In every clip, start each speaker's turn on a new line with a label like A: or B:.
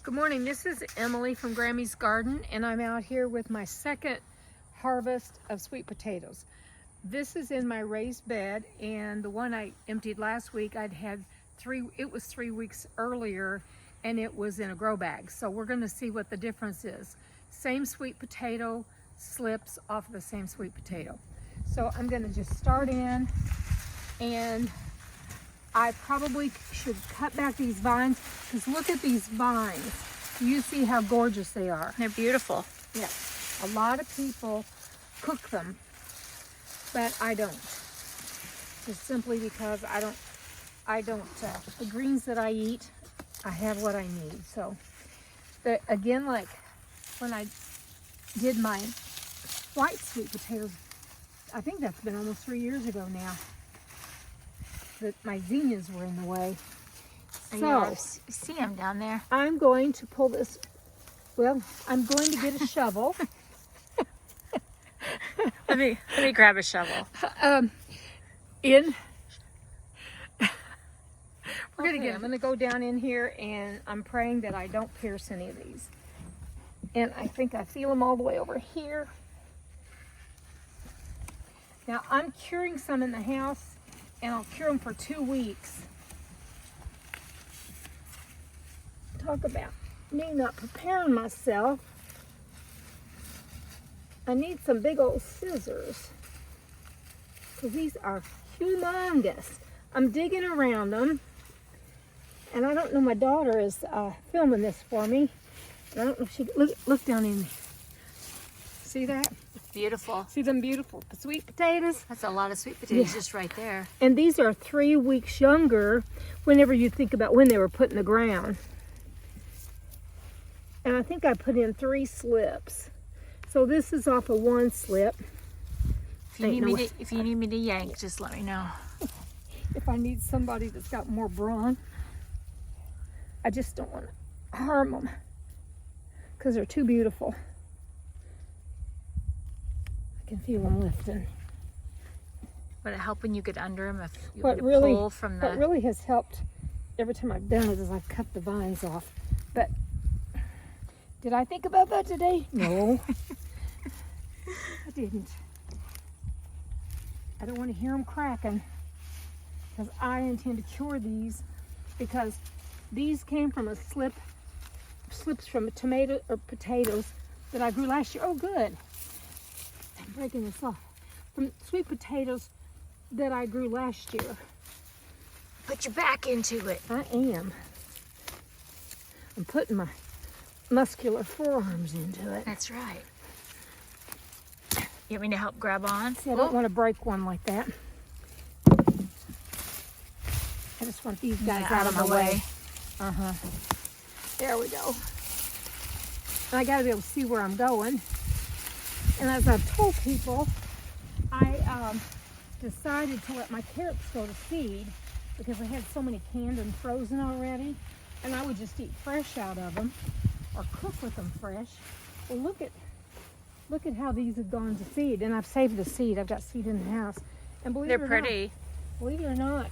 A: Good morning, this is Emily from Grammy's Garden, and I'm out here with my second harvest of sweet potatoes. This is in my raised bed, and the one I emptied last week, it was 3 weeks earlier, and it was in a grow bag. So we're gonna see what the difference is. Same sweet potato slips off of the same sweet potato. So I'm gonna just start in, and I probably should cut back these vines, because look at these vines. You see how gorgeous they are.
B: They're beautiful.
A: Yes. A lot of people cook them, but I don't. Just simply because I don't, the greens that I eat, I have what I need. So, again, like when I did my white sweet potatoes, I think that's been almost 3 years ago now, that my zinnias were in the way.
B: So, I see them down there.
A: I'm going to pull this, well, I'm going to get a shovel.
B: Let me grab a shovel.
A: I'm gonna go down in here, and I'm praying that I don't pierce any of these. And I think I feel them all the way over here. Now I'm curing some in the house, and I'll cure them for 2 weeks. Talk about me not preparing myself. I need some big old scissors, because these are humongous. I'm digging around them, and I don't know, my daughter is filming this for me. And I don't know if she, look down in there. See that?
B: Beautiful.
A: See them beautiful sweet potatoes?
B: That's a lot of sweet potatoes just right there.
A: And these are 3 weeks younger whenever you think about when they were put in the ground. And I think I put in 3 slips. So this is off of 1 slip.
B: If you need me to yank, just let me know.
A: If I need somebody that's got more brawn, I just don't want to harm them, because they're too beautiful. I can feel them lifting.
B: Would it help when you get under them if you
A: What
B: pull from the...
A: What really has helped every time I've done it is I've cut the vines off. But did I think about that today? No. I didn't. I don't want to hear them cracking, because I intend to cure these, because these came from slips from potatoes that I grew last year. Oh, good. I'm breaking this off. From sweet potatoes that I grew last year.
B: Put your back into it.
A: I am. I'm putting my muscular forearms into it.
B: That's right. You want me to help grab on?
A: See, I don't want to break one like that. I just want these guys out of my way. There we go. And I got to be able to see where I'm going. And as I've told people, I decided to let my carrots go to seed, because I had so many canned and frozen already, and I would just eat fresh out of them or cook with them fresh. Well, look at how these have gone to seed, and I've saved the seed. I've got seed in the house, and believe it or
B: pretty.
A: not, believe it or not,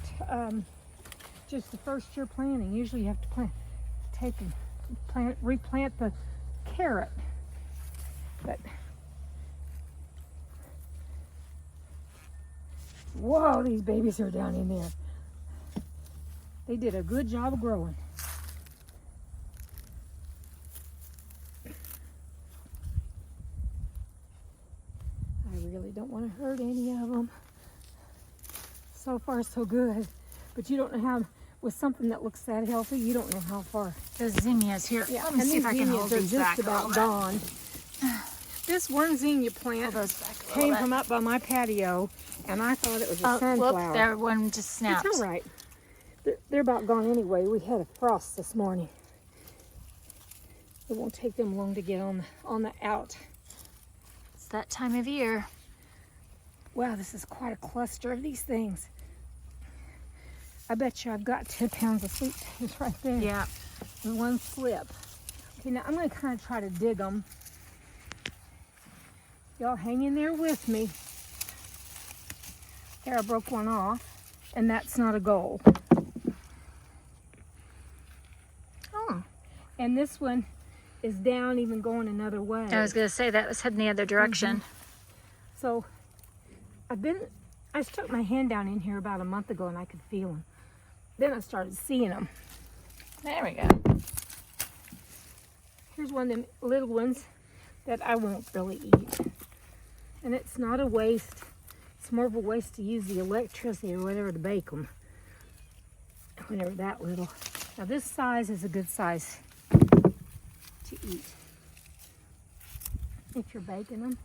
A: just the first year planting. Usually you have to replant the carrot, but whoa, these babies are down in there. They did a good job of growing. I really don't want to hurt any of them. So far, so good. But you don't know how, with something that looks that healthy, you don't know how far.
B: Those zinnias here.
A: Yeah,
B: Let me see if I can hold these back
A: just about gone. This one zinnia plant came from up by my patio, and I thought it was a sunflower.
B: Look, there one just snapped.
A: It's all right. They're about gone anyway. We had a frost this morning. It won't take them long to get on the out.
B: It's that time of year.
A: Wow, this is quite a cluster of these things. I bet you I've got 10 pounds of sweet potatoes right there.
B: Yeah.
A: In 1 slip. Okay, now I'm going to kind of try to dig them. Y'all hang in there with me. There, I broke one off, and that's not a goal.
B: Oh.
A: And this one is down, even going another way.
B: I was gonna say that was heading the other direction.
A: So I stuck my hand down in here about a month ago and I could feel them. Then I started seeing them.
B: There we go.
A: Here's one of them little ones that I won't really eat. And it's not a waste. It's more of a waste to use the electricity or whatever to bake them. Whenever that little. Now this size is a good size to eat. If you're baking them.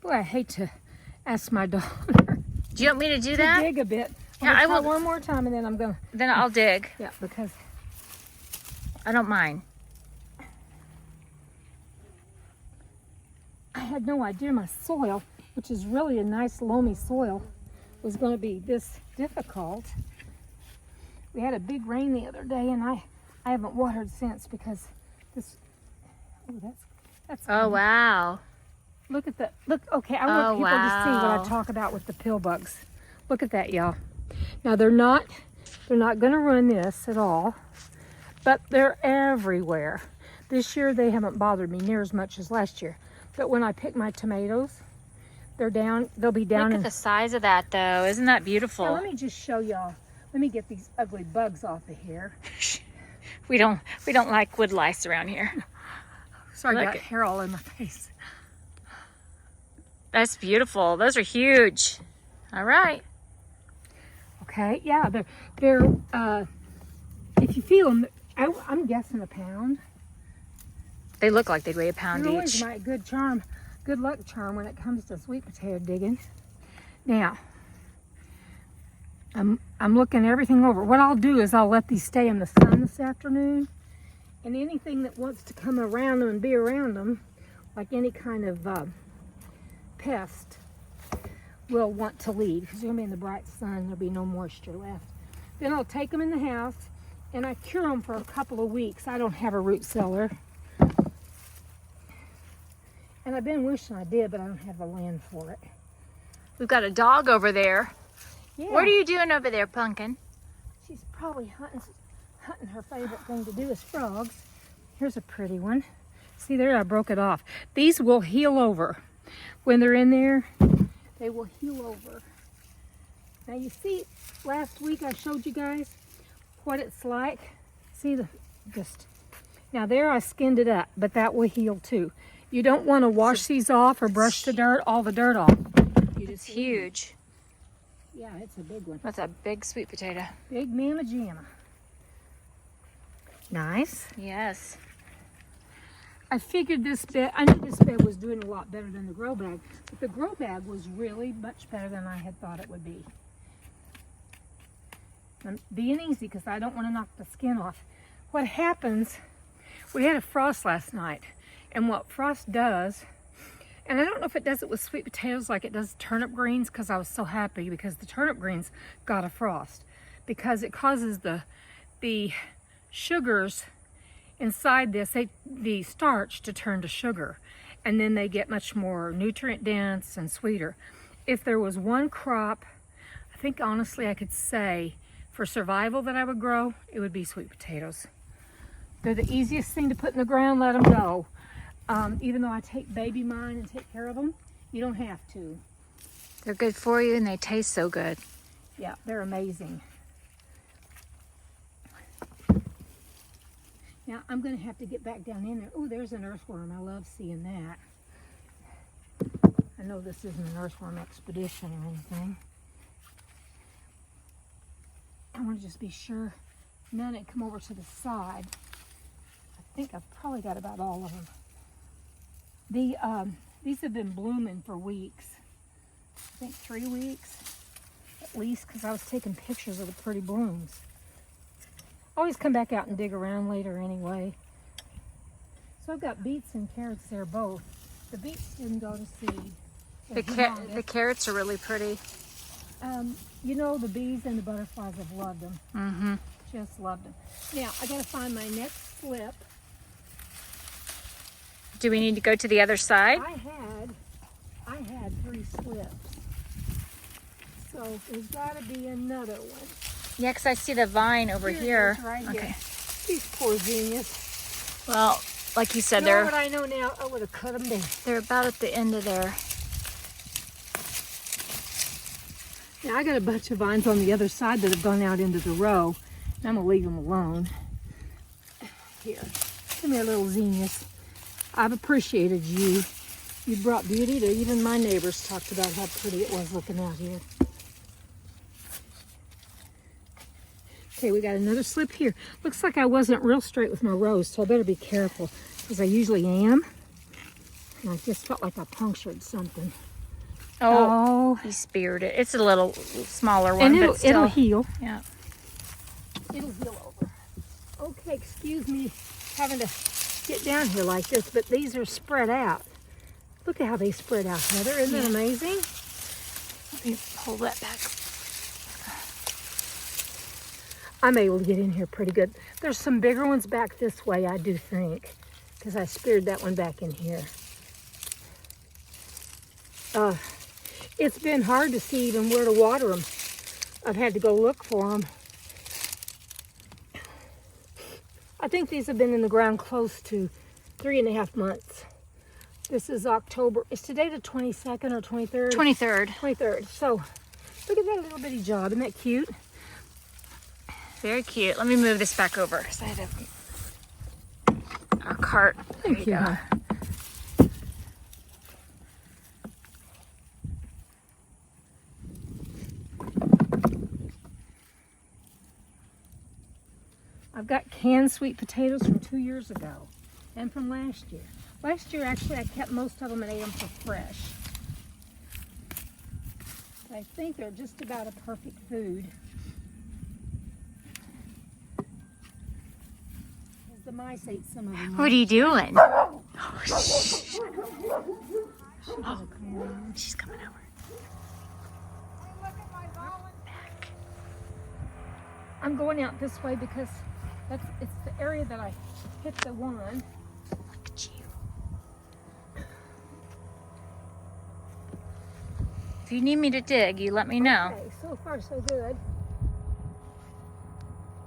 A: Boy, I hate to ask my daughter
B: Do you want me to do
A: to
B: that?
A: dig a bit.
B: Yeah,
A: I'll
B: I
A: try
B: will.
A: one more time and then I'm going.
B: Then I'll dig.
A: Yeah, because
B: I don't mind.
A: I had no idea my soil, which is really a nice loamy soil, was going to be this difficult. We had a big rain the other day and I haven't watered since because this, oh, that's
B: Oh,
A: good.
B: wow.
A: Look at that. Look, okay, I want
B: Oh,
A: people to see what I
B: wow.
A: talk about with the pill bugs. Look at that, y'all. Now they're not going to ruin this at all, but they're everywhere. This year they haven't bothered me near as much as last year. But when I pick my tomatoes, they'll be down.
B: Look
A: in
B: at the size of that, though. Isn't that beautiful?
A: Now, let me just show y'all. Let me get these ugly bugs off of here.
B: We don't like wood lice around here.
A: Sorry, I
B: Look
A: got
B: at-
A: hair all in my face.
B: That's beautiful. Those are huge. All right.
A: Okay, yeah, they're if you feel them, I'm guessing a pound.
B: They look like they'd weigh a pound
A: They're always
B: each.
A: my good luck charm when it comes to sweet potato digging. Now, I'm looking everything over. What I'll do is I'll let these stay in the sun this afternoon, and anything that wants to come around them and be around them, like any kind of pest, will want to leave because they're gonna be in the bright sun. There'll be no moisture left. Then I'll take them in the house and I cure them for a couple of weeks. I don't have a root cellar. And I've been wishing I did, but I don't have the land for it.
B: We've got a dog over there.
A: Yeah.
B: What are you doing over there, Pumpkin?
A: She's probably hunting her favorite thing to do is frogs. Here's a pretty one. See there, I broke it off. These will heal over. When they're in there, they will heal over. Now you see, last week I showed you guys what it's like. See now there I skinned it up, but that will heal too. You don't want to wash these off or brush all the dirt off.
B: It's huge.
A: Yeah, it's a big one.
B: That's a big sweet potato.
A: Big mamma jamma. Nice.
B: Yes.
A: I figured I knew this bed was doing a lot better than the grow bag, but the grow bag was really much better than I had thought it would be. I'm being easy because I don't want to knock the skin off. What happens, we had a frost last night, and what frost does, and I don't know if it does it with sweet potatoes like it does turnip greens, because I was so happy because the turnip greens got a frost, because it causes the sugars inside this, the starch to turn to sugar, and then they get much more nutrient dense and sweeter. If there was one crop, I think honestly I could say for survival that I would grow, it would be sweet potatoes. They're the easiest thing to put in the ground, let them go. Even though I baby mine and take care of them, you don't have to.
B: They're good for you and they taste so good.
A: Yeah, they're amazing. Now I'm going to have to get back down in there. Oh, there's an earthworm. I love seeing that. I know this isn't an earthworm expedition or anything. I want to just be sure none had come over to the side. I think I've probably got about all of them. These have been blooming for weeks. I think 3 weeks at least, because I was taking pictures of the pretty blooms. Always come back out and dig around later anyway. So I've got beets and carrots there both. The beets didn't go to seed.
B: The carrots are really pretty.
A: You know, the bees and the butterflies have loved them.
B: Mm-hmm.
A: Just loved them. Now I gotta find my next slip.
B: Do we need to go to the other side?
A: I had 3 slips. So there's gotta be another one.
B: Yeah, because I see the vine over here.
A: It is, right
B: Okay.
A: here. These poor zinnias.
B: Well, like you said,
A: You know what I know now? I would have cut them down.
B: they're about at the end of their.
A: Now I got a bunch of vines on the other side that have gone out into the row. And I'm gonna leave them alone. Here, come here, little zinnias. I've appreciated you. You brought beauty to even my neighbors. Talked about how pretty it was looking out here. Okay, we got another slip here. Looks like I wasn't real straight with my rows, so I better be careful, because I usually am. And I just felt like I punctured something.
B: Oh, you speared it. It's a little smaller one,
A: And
B: but
A: it'll
B: still.
A: heal.
B: Yeah.
A: It'll heal over. Okay, excuse me having to get down here like this, but these are spread out. Look at how they spread out, Heather. Isn't that amazing?
B: Let me pull that back.
A: I'm able to get in here pretty good. There's some bigger ones back this way, I do think, because I speared that one back in here. It's been hard to see even where to water them. I've had to go look for them. I think these have been in the ground close to 3.5 months. This is October. Is today the 22nd or 23rd?
B: 23rd.
A: 23rd. So look at that little bitty job. Isn't that cute?
B: Very cute. Let me move this back over. So I have our cart. There
A: Thank
B: you
A: you.
B: go.
A: Hon. I've got canned sweet potatoes from 2 years ago and from last year. Last year, actually, I kept most of them and ate them for fresh. I think they're just about a perfect food. Because the mice ate some of them.
B: What are you doing? Oh, she's coming over.
A: I'm going out this way because it's the area that I hit the one.
B: Look at you. If you need me to dig, you let me know.
A: Okay, so far so good.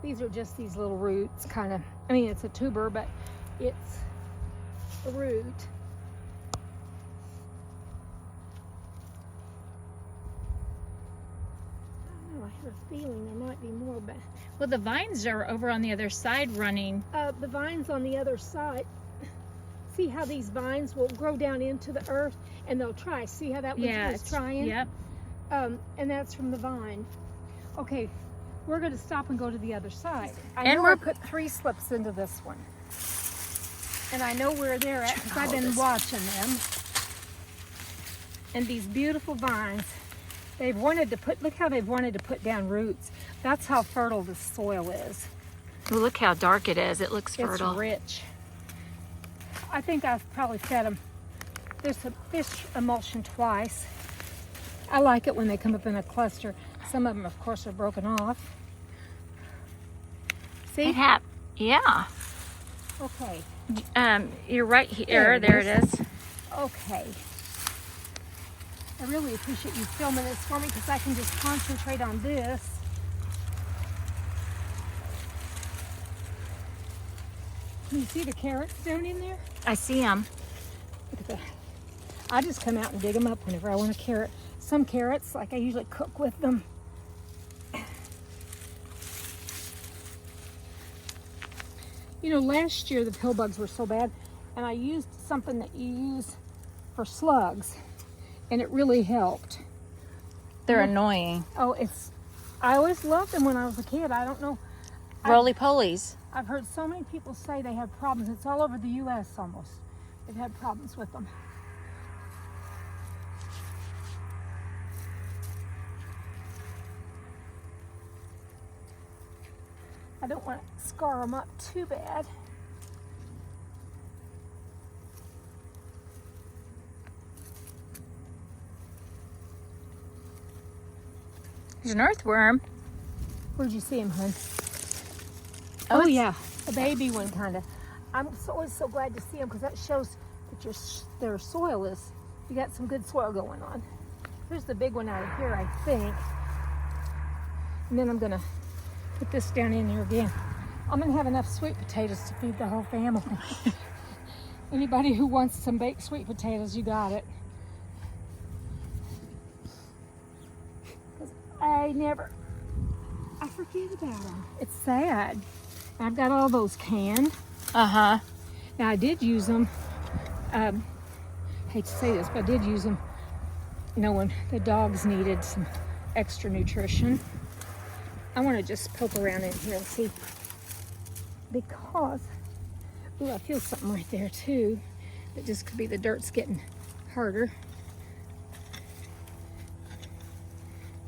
A: These are just these little roots, kind of. I mean, it's a tuber, but it's a root. I don't know, I have a feeling there might be more, but
B: Well, the vines are over on the other side running.
A: the vines on the other side. See how these vines will grow down into the earth and they'll try. See how that one is trying?
B: Yep.
A: And that's from the vine. Okay, we're going to stop and go to the other side. I
B: And
A: know
B: we're-
A: I put 3 slips into this one. And I know where they're at because I've
B: Follow
A: been
B: this.
A: watching them. And these beautiful vines, they've wanted to put, look how they've wanted to put down roots. That's how fertile the soil is.
B: Well, look how dark it is. It looks fertile.
A: It's rich. I think I've probably fed them this emulsion twice. I like it when they come up in a cluster. Some of them, of course, are broken off. See?
B: Yeah.
A: Okay.
B: You're right here.
A: There
B: There
A: it
B: it is.
A: Okay. I really appreciate you filming this for me because I can just concentrate on this. Can you see the carrots down in there?
B: I see them.
A: Look at that. I just come out and dig them up whenever I want a carrot. Some carrots, like I usually cook with them. You know, last year the pill bugs were so bad, and I used something that you use for slugs, and it really helped.
B: They're annoying.
A: Oh, I always loved them when I was a kid. I don't know.
B: Roly polies.
A: I've heard so many people say they have problems. It's all over the U.S. almost. They've had problems with them. I don't want to scar them up too bad.
B: There's an earthworm.
A: Where'd you see him, hon?
B: Oh, it's-
A: yeah, a baby one kind of. I'm always so glad to see them because that shows that their soil is, you got some good soil going on. Here's the big one out of here, I think. And then I'm gonna put this down in there again. I'm gonna have enough sweet potatoes to feed the whole family. Anybody who wants some baked sweet potatoes, you got it. 'Cause I forget about them. It's sad. I've got all those canned.
B: Uh-huh.
A: Now I did use them, hate to say this, but I did use them knowing the dogs needed some extra nutrition. I want to just poke around in here and see, because, ooh, I feel something right there too. It just could be the dirt's getting harder.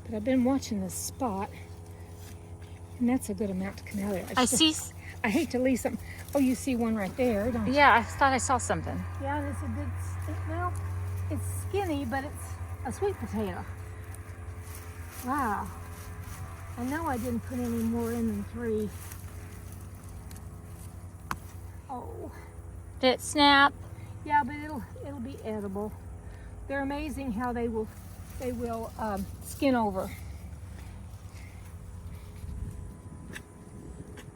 A: But I've been watching this spot, and that's a good amount to come out of there. I hate to leave some. Oh, you see one right there, don't you?
B: Yeah, I thought I saw something.
A: Yeah, and it's a good, well, it's skinny, but it's a sweet potato. Wow. I know I didn't put any more in than 3. Oh.
B: Did it snap?
A: Yeah, but it'll be edible. They're amazing how they will skin over.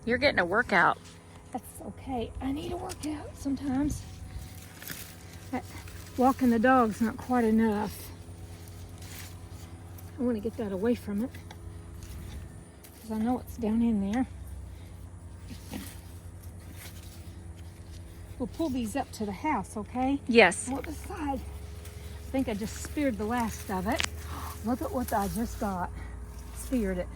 B: You're getting a workout.
A: That's okay. I need a workout sometimes. Walking the dog's not quite enough. I want to get that away from it, because I know it's down in there. We'll pull these up to the house, okay?
B: Yes.
A: What beside? I think I just speared the last of it. Look at what I just got. Speared it.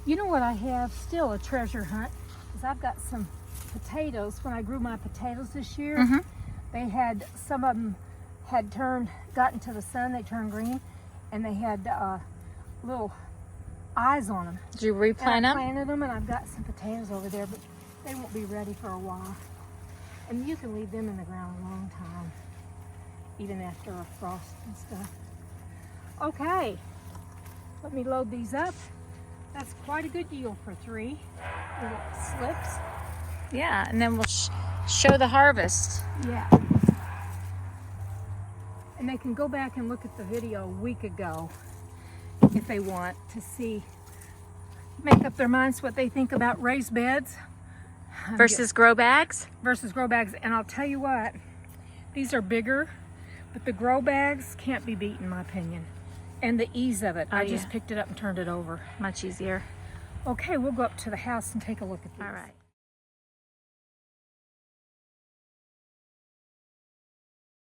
A: You know what I have? Still a treasure hunt. Is I've got some potatoes. When I grew my potatoes this year,
B: Mm-hmm.
A: they had, some of them had gotten to the sun, they turned green, and they had little eyes on them.
B: Did you replant
A: And I
B: them?
A: planted them, and I've got some potatoes over there, but they won't be ready for a while. And you can leave them in the ground a long time, even after a frost and stuff. Okay, let me load these up. That's quite a good yield for 3 little slips.
B: Yeah, and then we'll show the harvest.
A: Yeah. And they can go back and look at the video a week ago if they want to see, make up their minds what they think about raised beds
B: Versus grow bags?
A: versus grow bags. And I'll tell you what, these are bigger, but the grow bags can't be beat in my opinion. And the ease of it.
B: Oh,
A: I just
B: yeah.
A: picked it up and turned it over.
B: Much easier.
A: Okay, we'll go up to the house and take a look at these.
B: All right.